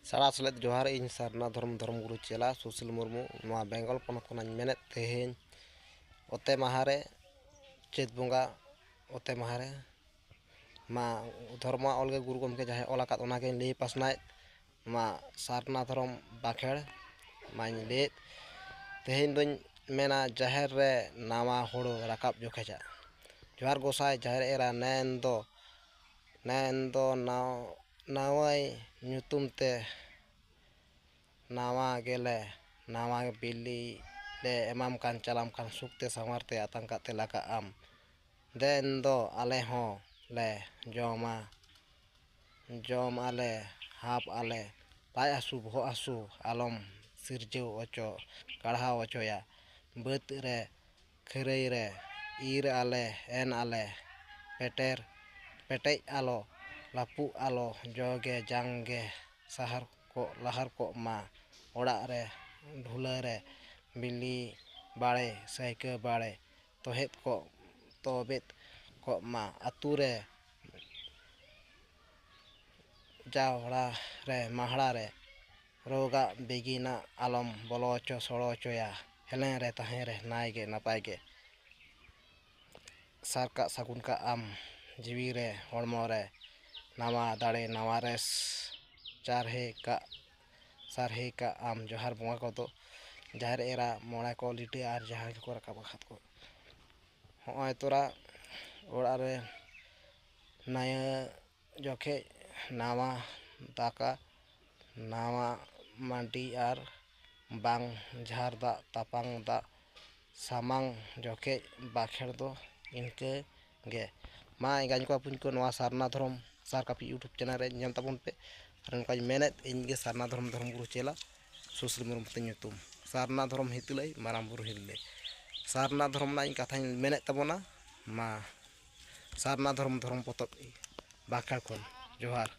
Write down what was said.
ᱥᱟᱲᱟ ᱥᱮᱞᱮᱫ ᱡᱚᱦᱟᱨ ᱤᱧ ᱥᱟᱨᱱᱟ ᱫᱷᱚᱨᱚᱢ ᱜᱩᱨᱩ ᱪᱮᱞᱟ ᱥᱩᱥᱤᱞ ᱢᱩᱨᱢᱩ ᱱᱚᱣᱟ ᱵᱮᱝᱜᱚᱞ ᱯᱚᱱᱚᱛ ᱠᱷᱚᱱᱟᱜ ᱢᱮᱱᱮᱫ ᱛᱮᱦᱮᱧ ᱚᱛᱮ ᱢᱟᱦᱟᱨᱮ ᱪᱟᱹᱛ ᱵᱚᱸᱜᱟ ᱚᱛᱮ ᱢᱟᱦᱟᱨᱮ ᱢᱟ ᱫᱷᱚᱨᱢᱟ ᱚᱞᱜᱮ ᱜᱩᱨᱩ ᱜᱚᱢᱠᱮ ᱡᱟᱦᱟᱸᱭ ᱚᱞ ᱟᱠᱟᱫ ᱚᱱᱟᱜᱮᱧ ᱞᱟᱹᱭ ᱯᱟᱥᱱᱟᱣᱮᱫ ᱢᱟ ᱥᱟᱨᱱᱟ ᱫᱷᱚᱨᱚᱢ ᱵᱟᱠᱷᱮᱲ ᱢᱟᱧ ᱞᱟᱹᱭᱮᱫ ᱛᱮᱦᱮᱧ ᱫᱚᱧ ᱢᱮᱱᱟ ᱡᱟᱦᱮᱨ ᱨᱮ ᱱᱟᱣᱟ ᱦᱩᱲᱩ ᱨᱟᱠᱟᱵ ᱡᱚᱠᱷᱮᱡᱟᱜ ᱡᱚᱦᱟᱨ ᱜᱚᱸᱥᱟᱭ ᱡᱟᱦᱮᱨ ᱮᱨᱟ ᱱᱮᱱ ᱫᱚ ᱱᱟᱣᱟᱭ ᱧᱩᱛᱩᱢ ᱛᱮ ᱱᱟᱣᱟ ᱜᱮᱞᱮ ᱱᱟᱣᱟ ᱵᱤᱞᱤ ᱞᱮ ᱮᱢᱟᱢ ᱠᱟᱱ ᱪᱟᱞᱟᱢ ᱠᱟᱱ ᱥᱩᱠᱛᱮ ᱥᱟᱶᱟᱨ ᱛᱮ ᱟᱛᱟᱝ ᱠᱟᱛᱮ ᱞᱟᱜᱟᱜ ᱟᱢ ᱫᱮᱱ ᱫᱚ ᱟᱞᱮ ᱦᱚᱸ ᱞᱮ ᱡᱚᱢ ᱟᱞᱮ ᱦᱟᱯ ᱟᱞᱮ ᱞᱟᱡ ᱦᱟᱹᱥᱩ ᱵᱚᱦᱚᱜ ᱦᱟᱹᱥᱩ ᱟᱞᱚᱢ ᱥᱤᱨᱡᱟᱹᱣ ᱠᱟᱲᱦᱟᱣ ᱦᱚᱪᱚᱭᱟ ᱵᱟᱹᱫᱽ ᱨᱮ ᱠᱷᱟᱹᱨᱟᱹᱭ ᱨᱮ ᱤᱨ ᱟᱞᱮ ᱮᱱ ᱟᱞᱮ ᱯᱮᱴᱮᱡ ᱟᱞᱚ ᱞᱟᱹᱯᱩᱜ ᱟᱞᱚ ᱡᱚᱜᱮ ᱡᱟᱝᱜᱮ ᱞᱟᱦᱟᱨ ᱠᱚᱜ ᱢᱟ ᱚᱲᱟᱜ ᱨᱮ ᱰᱷᱩᱞᱟᱹ ᱨᱮ ᱵᱤᱞᱤ ᱵᱟᱲᱮ ᱥᱟᱹᱭᱠᱟᱹ ᱵᱟᱲᱮ ᱛᱚᱵᱮᱫ ᱠᱚᱜ ᱢᱟ ᱟᱹᱛᱩ ᱨᱮ ᱡᱟᱣᱲᱟ ᱨᱮ ᱢᱟᱦᱲᱟ ᱨᱮ ᱨᱳᱜᱟᱜ ᱵᱤᱜᱷᱤᱱᱟᱜ ᱟᱞᱚᱢ ᱵᱚᱞᱚ ᱥᱚᱲᱚ ᱦᱚᱪᱚᱭᱟ ᱦᱮᱞᱮᱝ ᱨᱮ ᱛᱟᱦᱮᱸ ᱨᱮ ᱱᱟᱭᱜᱮ ᱱᱟᱯᱟᱭ ᱜᱮ ᱥᱟᱨᱠᱟᱜ ᱥᱟᱹᱜᱩᱱ ᱠᱟᱜ ᱟᱢ ᱡᱤᱣᱤ ᱨᱮ ᱦᱚᱲᱢᱚ ᱨᱮ ᱱᱟᱣᱟ ᱫᱟᱲᱮ ᱱᱟᱣᱟ ᱨᱮᱥ ᱥᱟᱨᱦᱮ ᱠᱟᱜ ᱟᱢ ᱡᱚᱦᱟᱨ ᱵᱚᱸᱜᱟ ᱠᱚᱫᱚ ᱡᱟᱦᱮᱨ ᱮᱨᱟ ᱢᱚᱬᱮ ᱠᱚ ᱞᱤᱴᱟᱹ ᱟᱨ ᱡᱟᱦᱟᱸᱭ ᱠᱚ ᱨᱟᱠᱟᱵ ᱟᱠᱟᱫ ᱠᱚ ᱦᱚᱸᱜᱼᱚᱭ ᱛᱚᱨᱟ ᱚᱲᱟᱜ ᱨᱮ ᱱᱟᱭᱟᱹ ᱡᱚᱠᱷᱮᱡ ᱱᱟᱣᱟ ᱫᱟᱠᱟ ᱱᱟᱣᱟ ᱢᱟᱹᱰᱤ ᱟᱨ ᱵᱟᱝ ᱡᱷᱟᱨ ᱫᱟᱜ ᱛᱟᱯᱟᱝ ᱫᱟᱜ ᱥᱟᱢᱟᱝ ᱡᱚᱠᱷᱮᱡ ᱵᱟᱠᱷᱮᱲ ᱫᱚ ᱤᱱᱠᱟᱹ ᱜᱮ ᱢᱟ ᱮᱸᱜᱟᱧ ᱠᱚ ᱟᱹᱯᱩᱧ ᱠᱚ ᱱᱚᱣᱟ ᱥᱟᱨᱱᱟ ᱫᱷᱚᱨᱚᱢ ᱥᱟᱨ ᱠᱟᱹᱯᱤ ᱤᱭᱩᱴᱩᱵᱽ ᱪᱮᱱᱮᱞ ᱨᱮ ᱧᱮᱞ ᱛᱟᱵᱚᱱ ᱯᱮ ᱟᱨ ᱚᱱᱠᱟᱧ ᱢᱮᱱᱮᱫ ᱤᱧᱜᱮ ᱥᱟᱨᱱᱟ ᱫᱷᱚᱨᱚᱢ ᱜᱩᱨᱩ ᱪᱮᱞᱟ ᱥᱩᱥᱤᱞ ᱢᱩᱨᱢᱩ ᱛᱤᱧ ᱧᱩᱛᱩᱢ ᱥᱟᱨᱱᱟ ᱫᱷᱚᱨᱚᱢ ᱦᱤᱛᱞᱟᱹᱭ ᱢᱟᱨᱟᱝ ᱵᱩᱨᱩ ᱦᱤᱨᱞᱟᱹᱭ ᱥᱟᱨᱱᱟ ᱫᱷᱚᱨᱚᱢ ᱨᱮᱱᱟᱜ ᱤᱧ ᱠᱟᱛᱷᱟᱧ ᱢᱮᱱᱮᱫ ᱛᱟᱵᱚᱱᱟ ᱢᱟ ᱥᱟᱨᱱᱟ ᱫᱷᱚᱨᱚᱢ ᱯᱚᱛᱚᱵ ᱵᱟᱠᱷᱮᱲ ᱠᱷᱚᱱ ᱡᱚᱦᱟᱨ